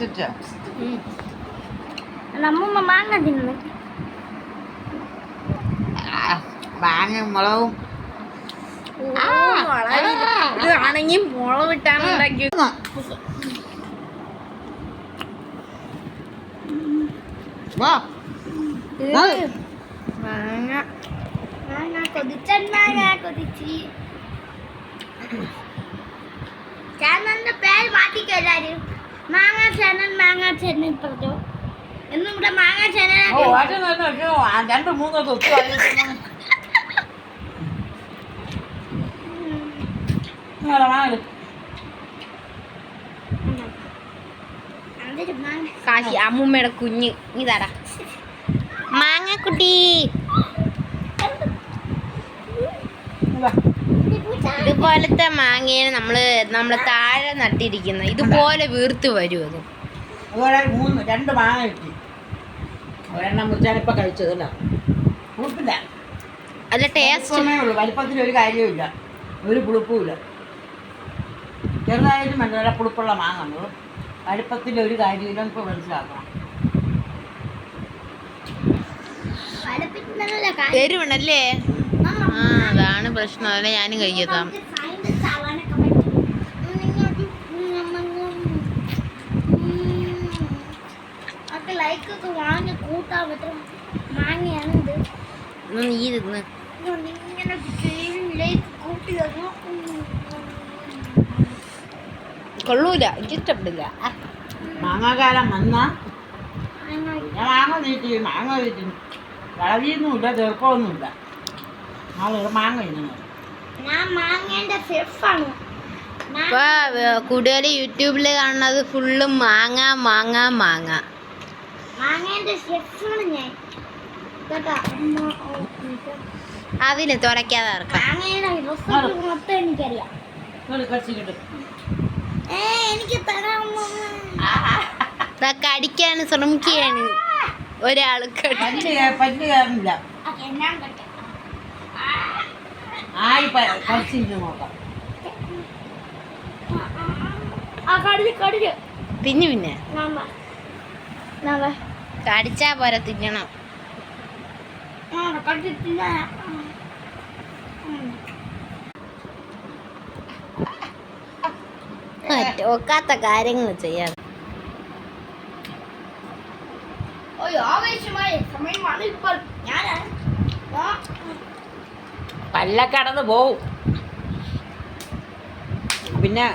പറ്റിച്ചോ? നമ്മ മാങ്ങ തിന്നു. മാങ്ങ മുളകും ഇതാണെങ്കിൽ മുളകിട്ടാണ് ഉണ്ടാക്കിയത്. മാങ്ങ മാങ്ങ കൊതിച്ചൻ മാങ്ങ കൊതിച്ച്. ചാനലിന്റെ പേര് മാറ്റിക്കല്ലാരും. മാങ്ങ ചാനൽ പറഞ്ഞോ. എന്നും ഇവിടെ മാങ്ങ ചാനൽ. 2-3 ദിവസം കാശി അമ്മൂമ്മയുടെ കുഞ്ഞ് ഇതാടാ മാങ്ങക്കുട്ടി. ഇതുപോലത്തെ മാങ്ങയാണ് നമ്മള് താഴെ നട്ടിരിക്കുന്നത്. ഇതുപോലെ വീർത്ത് വരും. അത് അതുപോലെ 2 മാങ്ങ കിട്ടി. ഒരെണ്ണം മുറിച്ചാണിപ്പോ കഴിച്ചതല്ല. പുളിപ്പില്ല, അല്ല ടേസ്റ്റ് ഉള്ളൂ. വലിപ്പത്തിൽ ഒരു കാര്യവുമില്ല, ഒരു പുളിപ്പുമില്ല. ചെറുതായാലും നല്ല പുളിപ്പുള്ള മാങ്ങ. വലിപ്പത്തിൽ ഒരു കാര്യമില്ല. ഇപ്പോൾ മനസ്സിലാക്കണം. എരിവണല്ലേ? അതാണ് പ്രശ്നം. അതല്ലേ ഞാനും കഴിക്കാം. ലൈക്കൊക്കെ വാങ്ങി കൂട്ടാൻ പറ്റും മാങ്ങയാണിത്. നീ തിന്ന് ഇങ്ങനെ കൂട്ടി കൊള്ളൂല. എനിക്കിഷ്ടപ്പെടില്ല. മാങ്ങാകാലം വന്നാ ഞാൻ മാങ്ങ നീട്ടി വളവിയൊന്നുമില്ല, ചെറുപ്പമൊന്നുമില്ല. മാങ്ങ ഇപ്പൊ കൂടുതൽ യൂട്യൂബില് കാണുന്നത് ഫുള്ള് മാങ്ങ മാങ്ങ മാങ്ങ. അതിന് തുറക്കാതെ ഇറക്കാം. കടിക്കാൻ ശ്രമിക്കുകയാണ് ഒരാള്. പല്ല് കയറുന്നില്ല. തിന്നു. പിന്നെ കടിച്ചാ പോരാ, തിന്നണം. ഒക്കാത്ത കാര്യങ്ങൾ ചെയ്യാതെ പല്ലക്കടന്ന് പോവും. പിന്നെ